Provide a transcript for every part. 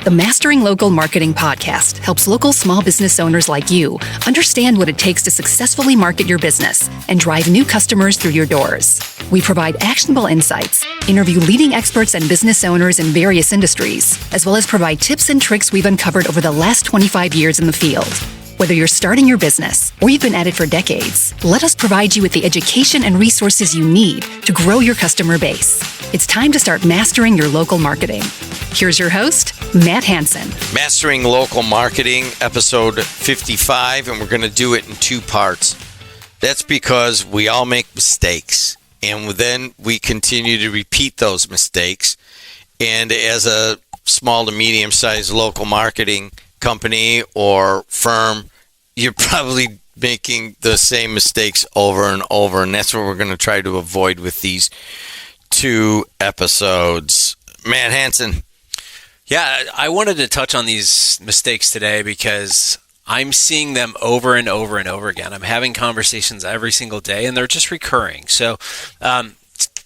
The Mastering Local Marketing podcast helps local small business owners like you understand what it takes to successfully market your business and drive new customers through your doors. We provide actionable insights, interview leading experts and business owners in various industries, as well as provide tips and tricks we've uncovered over the last 25 years in the field. Whether you're starting your business or you've been at it for decades, let us provide you with the education and resources you need to grow your customer base. It's time to start mastering your local marketing. Here's your host, Matt Hanson. Mastering Local Marketing, episode 55, and we're going to do it in two parts. That's because we all make mistakes, and then we continue to repeat those mistakes. And as a small to medium-sized local marketing company or firm, you're probably making the same mistakes over and over, and that's what we're going to try to avoid with these two episodes. Matt Hanson. Yeah, I wanted to touch on these mistakes today because I'm seeing them over and over and over again. I'm having conversations every single day, and they're just recurring. So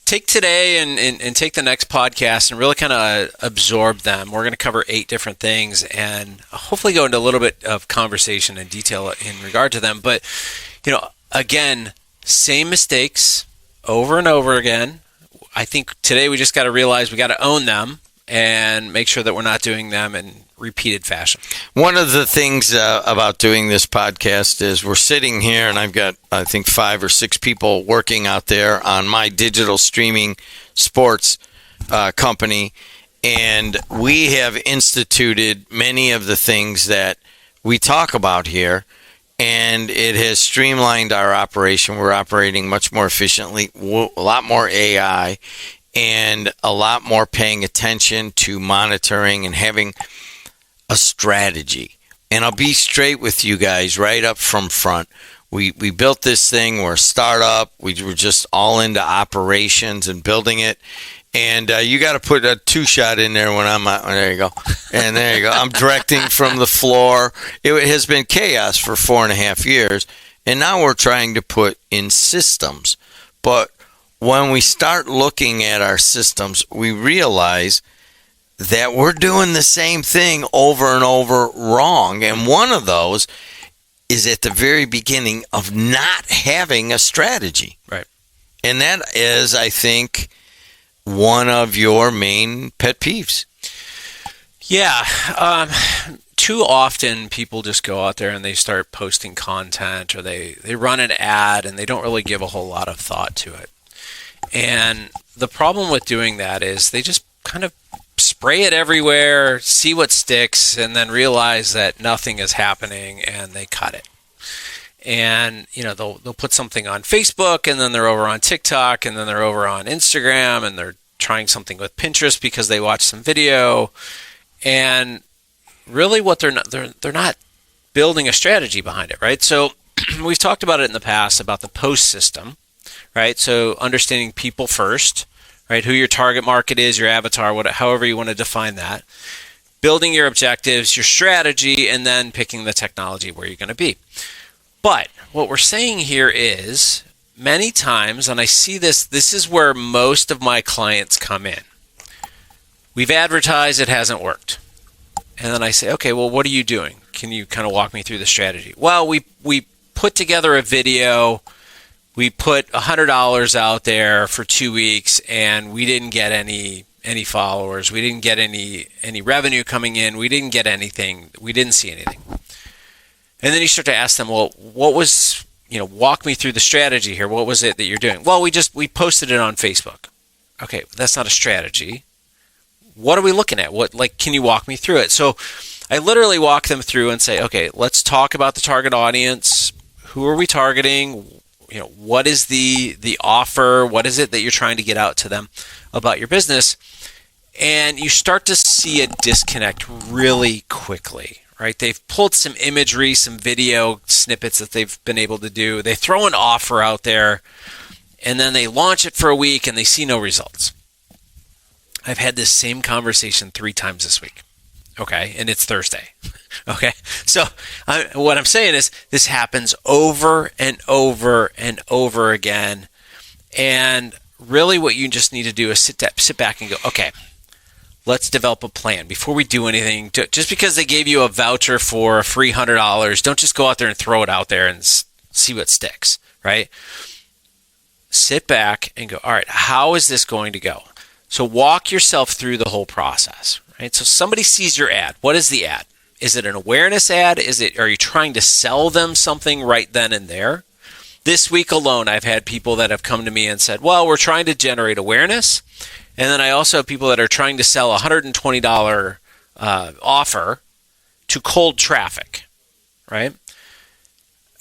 take today and take the next podcast and really kind of absorb them. We're going to cover 8 different things and hopefully go into a little bit of conversation and detail in regard to them. But, again, same mistakes over and over again. I think today we just got to realize we got to own them and make sure that we're not doing them in repeated fashion. One of the things about doing this podcast is we're sitting here, and I've got, I think, 5 or 6 people working out there on my digital streaming sports company, and we have instituted many of the things that we talk about here, and it has streamlined our operation. We're operating much more efficiently, a lot more AI, and a lot more paying attention to monitoring and having a strategy. And I'll be straight with you guys right up from front. We built this thing. We're a startup. We were just all into operations and building it. And you got to put a 2-shot in there when there you go. And there you go. I'm directing from the floor. It has been chaos for 4.5 years. And now we're trying to put in systems. But when we start looking at our systems, we realize that we're doing the same thing over and over wrong. And one of those is at the very beginning of not having a strategy. Right. And that is, I think, one of your main pet peeves. Yeah. Too often people just go out there and they start posting content or they run an ad and they don't really give a whole lot of thought to it. And the problem with doing that is they just kind of spray it everywhere, see what sticks, and then realize that nothing is happening and they cut it. And, they'll put something on Facebook and then they're over on TikTok and then they're over on Instagram and they're trying something with Pinterest because they watched some video. And really what they're not building a strategy behind it, right? So we've talked about it in the past about the post system, right? So understanding people first, right? Who your target market is, your avatar, however you want to define that. Building your objectives, your strategy, and then picking the technology where you're going to be. But what we're saying here is many times, and I see this is where most of my clients come in. We've advertised, it hasn't worked. And then I say, okay, well, what are you doing? Can you kind of walk me through the strategy? Well, we put together a video. We put $100 out there for 2 weeks, and we didn't get any followers. We didn't get any revenue coming in. We didn't get anything. We didn't see anything. And then you start to ask them, well, what was, walk me through the strategy here. What was it that you're doing? Well, we posted it on Facebook. Okay, that's not a strategy. What are we looking at? Can you walk me through it? So I literally walk them through and say, okay, let's talk about the target audience. Who are we targeting? What is the offer? What is it that you're trying to get out to them about your business? And you start to see a disconnect really quickly, right? They've pulled some imagery, some video snippets that they've been able to do. They throw an offer out there, and then they launch it for a week, and they see no results. I've had this same conversation 3 times this week. Okay, and it's Thursday. Okay, so what I'm saying is this happens over and over and over again. And really what you just need to do is sit back and go, okay, let's develop a plan before we do anything. Just because they gave you a voucher for a free $100, don't just go out there and throw it out there and see what sticks, right? Sit back and go, all right, how is this going to go? So walk yourself through the whole process, right? So somebody sees your ad. What is the ad? Is it an awareness ad? Are you trying to sell them something right then and there? This week alone, I've had people that have come to me and said, well, we're trying to generate awareness. And then I also have people that are trying to sell a $120 offer to cold traffic, right?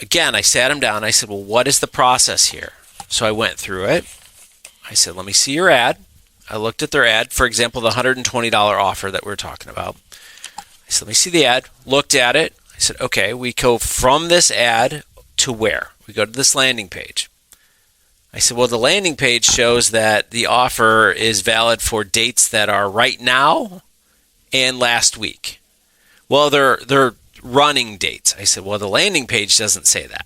Again, I sat them down. I said, well, what is the process here? So I went through it. I said, let me see your ad. I looked at their ad, for example, the $120 offer that we're talking about. I said, let me see the ad, looked at it. I said, okay, we go from this ad to where? We go to this landing page. I said, well, the landing page shows that the offer is valid for dates that are right now and last week. Well, they're running dates. I said, well, the landing page doesn't say that,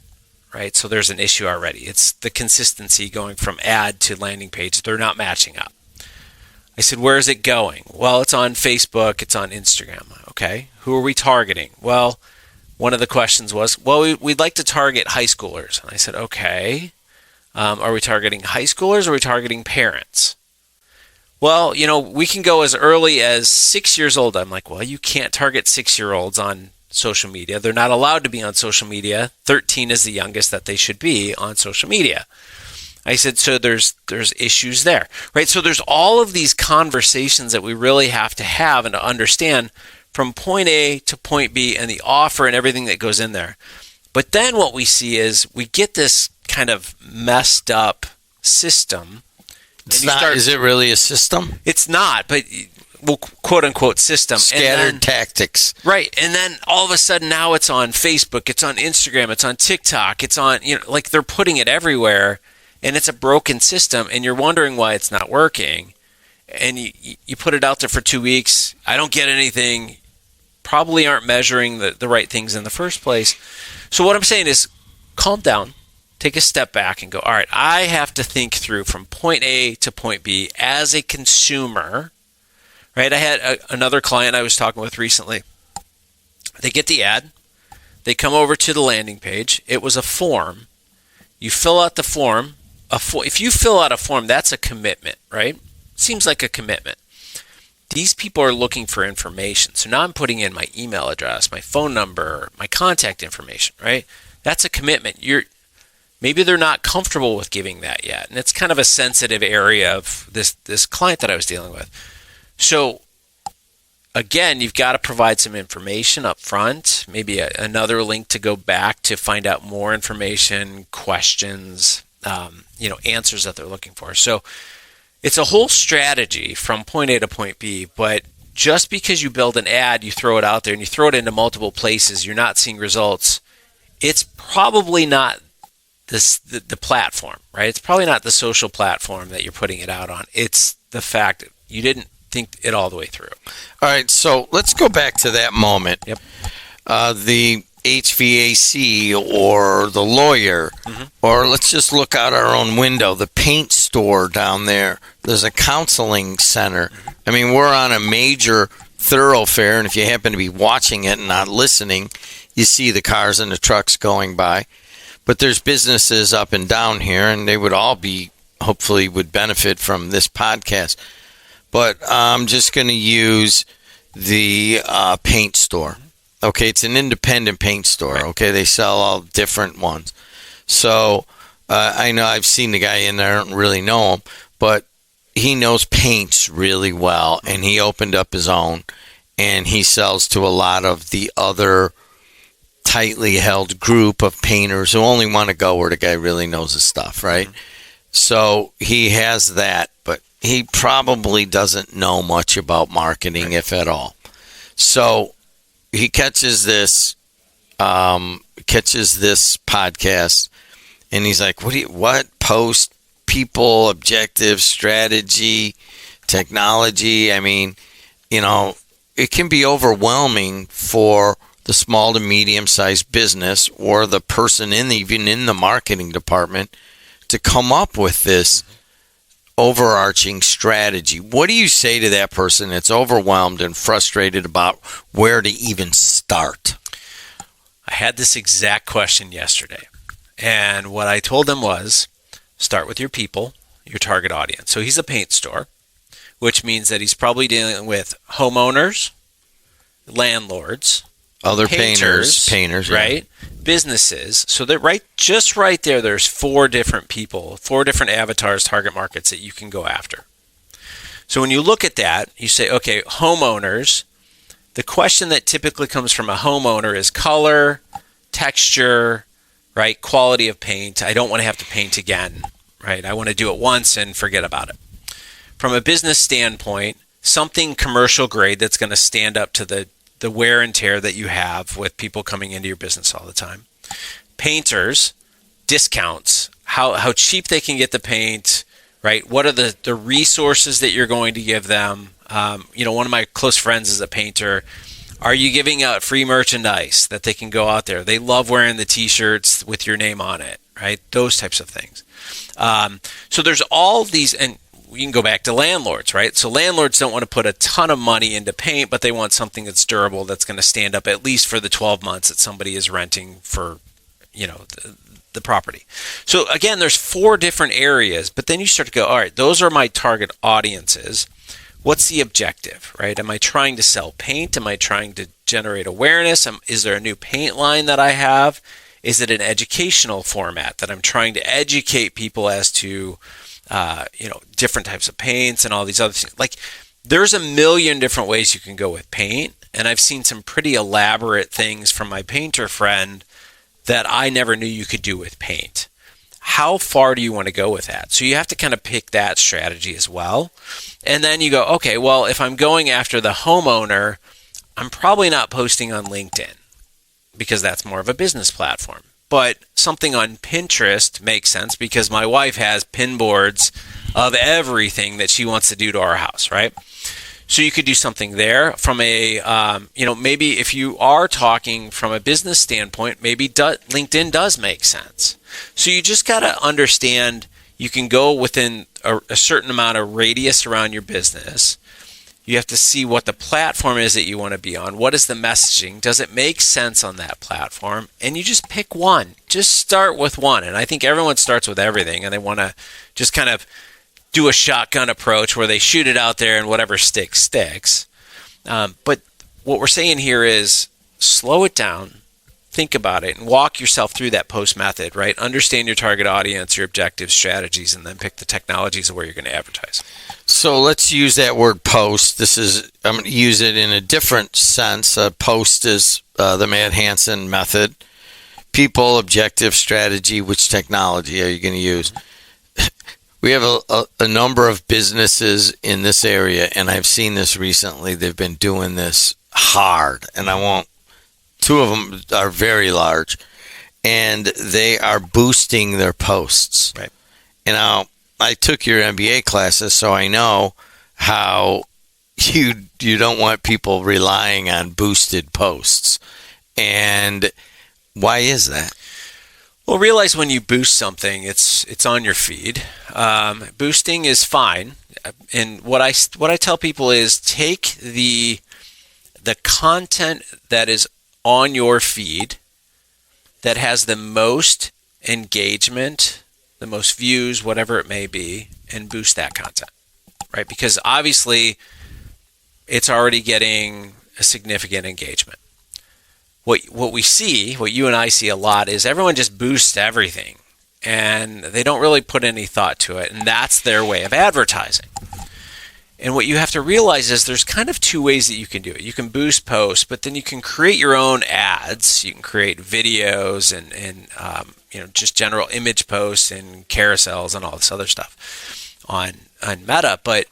right? So there's an issue already. It's the consistency going from ad to landing page. They're not matching up. I said, where is it going? Well, it's on Facebook. It's on Instagram. Okay. Who are we targeting? Well, one of the questions was, well, we'd like to target high schoolers. And I said, okay. Are we targeting high schoolers or are we targeting parents? Well, we can go as early as 6 years old. I'm like, well, you can't target 6-year-olds on social media. They're not allowed to be on social media. 13 is the youngest that they should be on social media. I said, so there's issues there, right? So there's all of these conversations that we really have to have and to understand from point A to point B and the offer and everything that goes in there. But then what we see is we get this kind of messed up system. Is it really a system? It's not, but well, quote unquote system. Scattered tactics. Right. And then all of a sudden now it's on Facebook, it's on Instagram, it's on TikTok, it's on, like they're putting it everywhere. And it's a broken system, and you're wondering why it's not working. And you put it out there for 2 weeks. I don't get anything. Probably aren't measuring the right things in the first place. So what I'm saying is calm down, take a step back, and go, all right, I have to think through from point A to point B as a consumer. Right? I had another client I was talking with recently. They get the ad. They come over to the landing page. It was a form. You fill out the form. If you fill out a form, that's a commitment, right? Seems like a commitment. These people are looking for information. So now I'm putting in my email address, my phone number, my contact information, right? That's a commitment. Maybe they're not comfortable with giving that yet. And it's kind of a sensitive area of this client that I was dealing with. So again, you've got to provide some information up front, maybe another link to go back to find out more information, questions, answers that they're looking for. So it's a whole strategy from point A to point B, but just because you build an ad, you throw it out there and you throw it into multiple places, you're not seeing results, it's probably not the platform, right? It's probably not the social platform that you're putting it out on. It's the fact that you didn't think it all the way through. All right, so let's go back to that moment. Yep. The HVAC or the lawyer, or let's just look out our own window, the paint store down there. There's a counseling center. I mean, we're on a major thoroughfare, and if you happen to be watching it and not listening, you see the cars and the trucks going by. But there's businesses up and down here, and they would all be, hopefully, would benefit from this podcast. But I'm just going to use the paint store. Okay, it's an independent paint store. Okay, they sell all different ones. So I know I've seen the guy in there. I don't really know him, but he knows paints really well, and he opened up his own, and he sells to a lot of the other tightly held group of painters who only want to go where the guy really knows his stuff, right? So he has that, but he probably doesn't know much about marketing, if at all. So he catches this podcast, and he's like, what post, people, objective, strategy, technology? I mean, it can be overwhelming for the small to medium-sized business or the person even in the marketing department to come up with this overarching strategy. What do you say to that person that's overwhelmed and frustrated about where to even start? I had this exact question yesterday. And what I told him was, start with your people, your target audience. So he's a paint store, which means that he's probably dealing with homeowners, landlords, other painters, right? Yeah. Businesses. So that right there, there's 4 different people, 4 different avatars, target markets that you can go after. So when you look at that, you say, okay, homeowners. The question that typically comes from a homeowner is color, texture, right? Quality of paint. I don't want to have to paint again, right? I want to do it once and forget about it. From a business standpoint, something commercial grade that's going to stand up to the wear and tear that you have with people coming into your business all the time. Painters, discounts, how cheap they can get the paint, right? What are the resources that you're going to give them? One of my close friends is a painter. Are you giving out free merchandise that they can go out there? They love wearing the t-shirts with your name on it, right? Those types of things. So there's all these, and we can go back to landlords, right? So landlords don't want to put a ton of money into paint, but they want something that's durable, that's going to stand up at least for the 12 months that somebody is renting for, the property. So again, there's 4 different areas, but then you start to go, all right, those are my target audiences. What's the objective, right? Am I trying to sell paint? Am I trying to generate awareness? Is there a new paint line that I have? Is it an educational format that I'm trying to educate people as to, different types of paints and all these other things? Like, there's a million different ways you can go with paint, and I've seen some pretty elaborate things from my painter friend that I never knew you could do with paint. How far do you want to go with that? So you have to kind of pick that strategy as well. And then you go, okay, well, if I'm going after the homeowner, I'm probably not posting on LinkedIn because that's more of a business platform. But something on Pinterest makes sense because my wife has pin boards of everything that she wants to do to our house, right? So you could do something there from a, maybe if you are talking from a business standpoint, maybe LinkedIn does make sense. So you just got to understand you can go within a certain amount of radius around your business. You have to see what the platform is that you want to be on. What is the messaging? Does it make sense on that platform? And you just pick one. Just start with one. And I think everyone starts with everything, and they want to just kind of do a shotgun approach where they shoot it out there and whatever sticks. But what we're saying here is slow it down, think about it, and walk yourself through that post method, right? Understand your target audience, your objectives, strategies, and then pick the technologies of where you're going to advertise. So let's use that word post. I'm going to use it in a different sense. Post is the Matt Hanson method. People, objective, strategy, which technology are you going to use? We have a number of businesses in this area, and I've seen this recently. They've been doing this hard, and 2 of them are very large, and they are boosting their posts. Right. And I took your MBA classes, so I know how you don't want people relying on boosted posts. And why is that? Well, realize when you boost something, it's on your feed. Boosting is fine, and what I tell people is take the content that is on your feed that has the most engagement, the most views, whatever it may be, and boost that content, right? Because obviously, it's already getting a significant engagement. What we see, what you and I see a lot, is everyone just boosts everything, and they don't really put any thought to it, and that's their way of advertising. And what you have to realize is there's kind of 2 ways that you can do it. You can boost posts, but then you can create your own ads. You can create videos and just general image posts and carousels and all this other stuff on Meta, but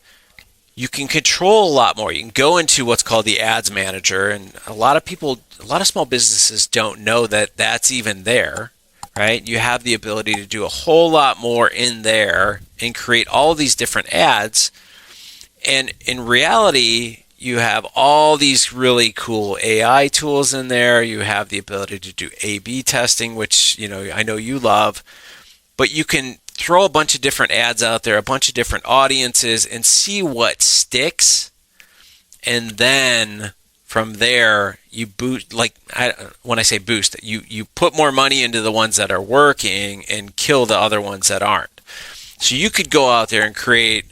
you can control a lot more. You can go into what's called the ads manager, and a lot of small businesses don't know that that's even there, right? You have the ability to do a whole lot more in there and create all these different ads. And in reality, you have all these really cool AI tools in there. You have the ability to do A/B testing, which I know you love. But you can throw a bunch of different ads out there, a bunch of different audiences, and see what sticks. And then from there, you boost, when I say boost, you put more money into the ones that are working and kill the other ones that aren't. So you could go out there and create,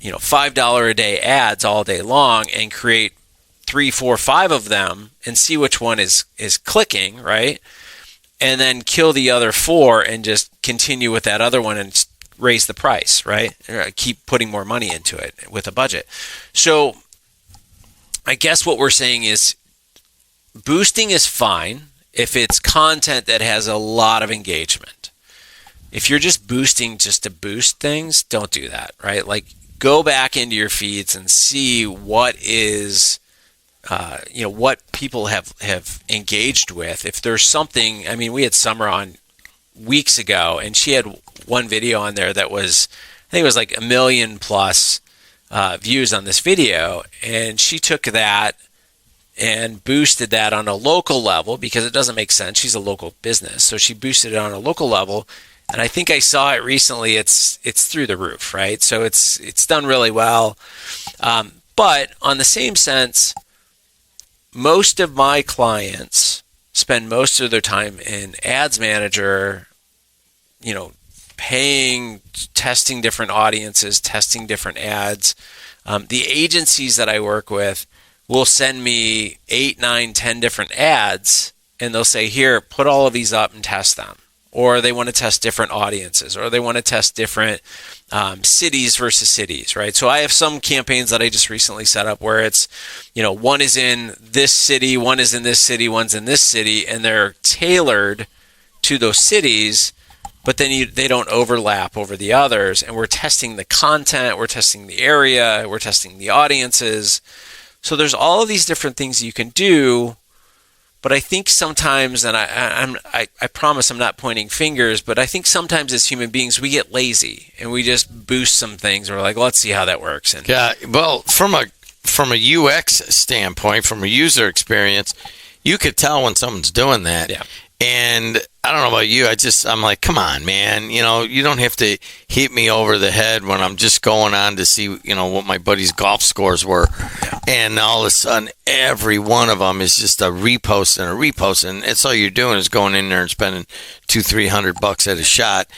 $5 a day ads all day long and create 3, 4, 5 of them and see which one is clicking, right? And then kill the other 4 and just continue with that other one and raise the price, right? Keep putting more money into it with a budget. So I guess what we're saying is boosting is fine if it's content that has a lot of engagement. If you're just boosting just to boost things, don't do that, right? Like, go back into your feeds and see what is, what people have engaged with. If there's something, we had Summer on weeks ago, and she had one video on there that was, I think it was like 1 million plus views on this video, and she took that and boosted that on a local level because it doesn't make sense. She's a local business, so she boosted it on a local level. And I think I saw it recently. It's through the roof, right? So it's done really well. But on the same sense, most of my clients spend most of their time in Ads Manager, paying, testing different audiences, testing different ads. The agencies that I work with will send me 8, 9, 10 different ads, and they'll say, here, put all of these up and test them. Or they want to test different audiences, or they want to test different cities versus cities, right? So I have some campaigns that I just recently set up where it's, one is in this city, one is in this city, one's in this city, and they're tailored to those cities, but then they don't overlap over the others. And we're testing the content, we're testing the area, we're testing the audiences. So there's all of these different things you can do. But I think sometimes, and I promise I'm not pointing fingers, but I think sometimes as human beings we get lazy and we just boost some things. And we're like, let's see how that works. And yeah, well, from a UX standpoint, from a user experience, you could tell when someone's doing that. Yeah. And I don't know about you, I'm like, come on, man. You don't have to hit me over the head when I'm just going on to see, what my buddy's golf scores were. Yeah. And all of a sudden, every one of them is just a repost and a repost. And that's all you're doing is going in there and spending $200-$300 at a shot.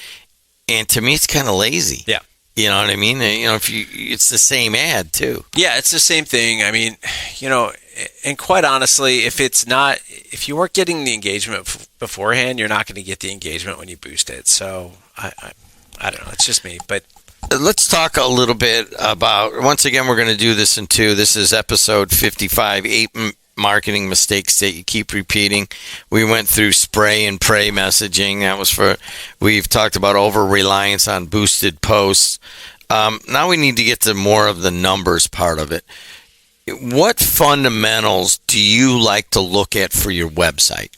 And to me, it's kind of lazy. Yeah. You know what I mean? It's the same ad too. Yeah, it's the same thing. And quite honestly, if you weren't getting the engagement beforehand, you're not going to get the engagement when you boost it. So I don't know. It's just me. But let's talk a little bit about, once again, we're going to do this in 2. This is episode 55, 8 marketing mistakes that you keep repeating. We went through spray and pray messaging. We've talked about over-reliance on boosted posts. Now we need to get to more of the numbers part of it. What fundamentals do you like to look at for your website?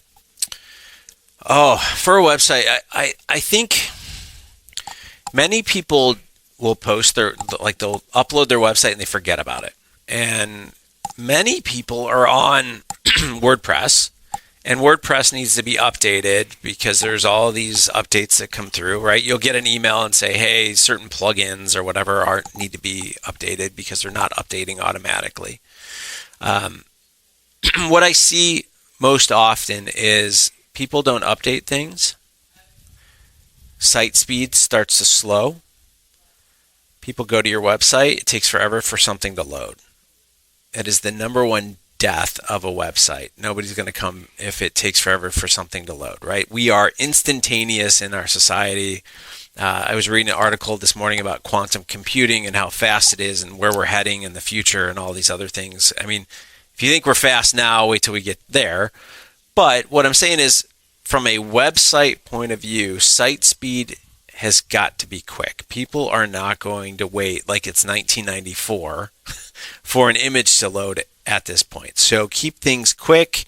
Oh, for a website, I think many people will post they'll upload their website and they forget about it. And many people are on WordPress, and WordPress needs to be updated because there's all these updates that come through, right? You'll get an email and say, hey, certain plugins or whatever need to be updated because they're not updating automatically. What I see most often is people don't update things. Site speed starts to slow. People go to your website. It takes forever for something to load. It is the number one death of a website. Nobody's going to come if it takes forever for something to load, right? We are instantaneous in our society. I was reading an article this morning about quantum computing and how fast it is and where we're heading in the future and all these other things. If you think we're fast now, wait till we get there. But what I'm saying is, from a website point of view, site speed has got to be quick. People are not going to wait like it's 1994 for an image to load at this point. So keep things quick.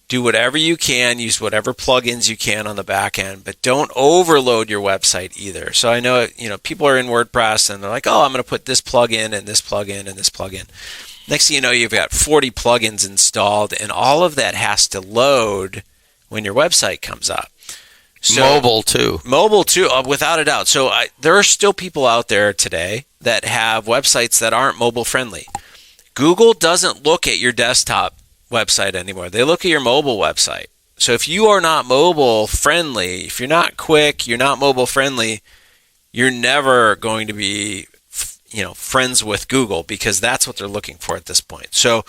Do whatever you can. Use whatever plugins you can on the back end, but don't overload your website either. So I know, people are in WordPress and they're like, oh, I'm going to put this plugin and this plugin and this plugin. Next thing you know, you've got 40 plugins installed, and all of that has to load when your website comes up. So, mobile too, without a doubt. So there are still people out there today that have websites that aren't mobile friendly. Google doesn't look at your desktop website anymore. They look at your mobile website. So if you are not mobile friendly, if you're not quick, you're not mobile friendly, you're never going to be, friends with Google, because that's what they're looking for at this point. So,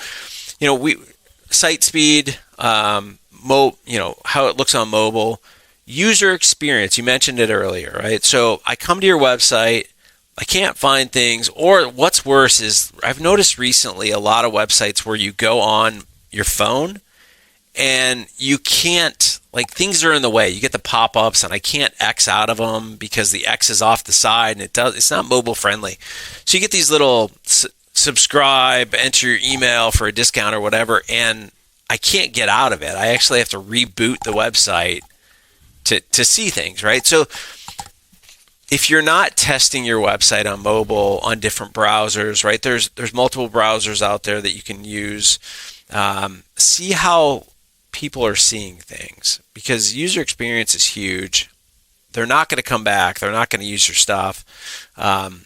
site speed, how it looks on mobile, user experience. You mentioned it earlier, right? So I come to your website, I can't find things, or what's worse is I've noticed recently a lot of websites where you go on your phone and you can't, things are in the way. You get the pop-ups and I can't X out of them because the X is off the side and it's not mobile friendly. So you get these little subscribe, enter your email for a discount or whatever, and I can't get out of it. I actually have to reboot the website to see things, right? So if you're not testing your website on mobile on different browsers, right? There's multiple browsers out there that you can use. See how people are seeing things, because user experience is huge. They're not going to come back. They're not going to use your stuff. And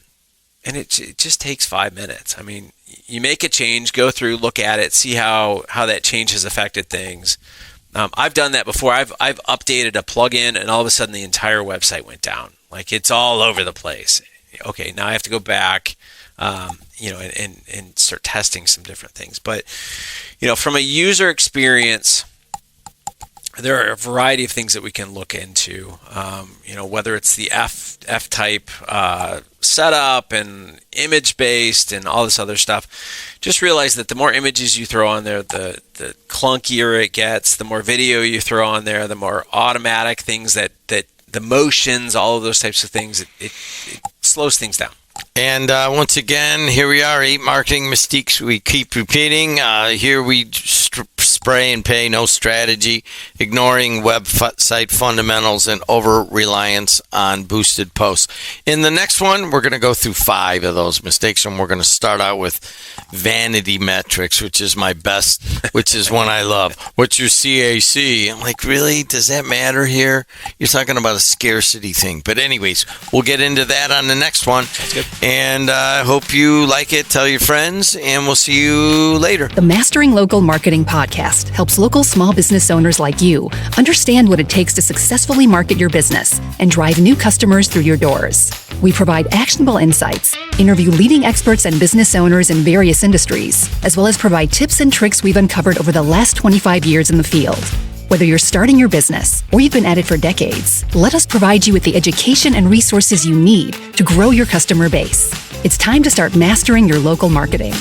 it just takes 5 minutes. I mean, you make a change, go through, look at it, see how that change has affected things. I've done that before. I've updated a plugin and all of a sudden the entire website went down. It's all over the place. Okay, now I have to go back, and start testing some different things. But, from a user experience, there are a variety of things that we can look into, whether it's the F-type setup and image-based and all this other stuff. Just realize that the more images you throw on there, the clunkier it gets. The more video you throw on there, the more automatic things that the motions, all of those types of things, it slows things down. And once again, here we are, 8 marketing mistakes we keep repeating. Here we spray and pay, no strategy, ignoring website fundamentals, and over-reliance on boosted posts. In the next one, we're going to go through 5 of those mistakes, and we're going to start out with vanity metrics, which is my best, which is one I love. What's your CAC? I'm like, really? Does that matter here? You're talking about a scarcity thing. But anyways, we'll get into that on the next one. That's good. And I hope you like it. Tell your friends, and we'll see you later. The Mastering Local Marketing Podcast helps local small business owners like you understand what it takes to successfully market your business and drive new customers through your doors. We provide actionable insights, interview leading experts and business owners in various industries, as well as provide tips and tricks we've uncovered over the last 25 years in the field. Whether you're starting your business or you've been at it for decades, let us provide you with the education and resources you need to grow your customer base. It's time to start mastering your local marketing.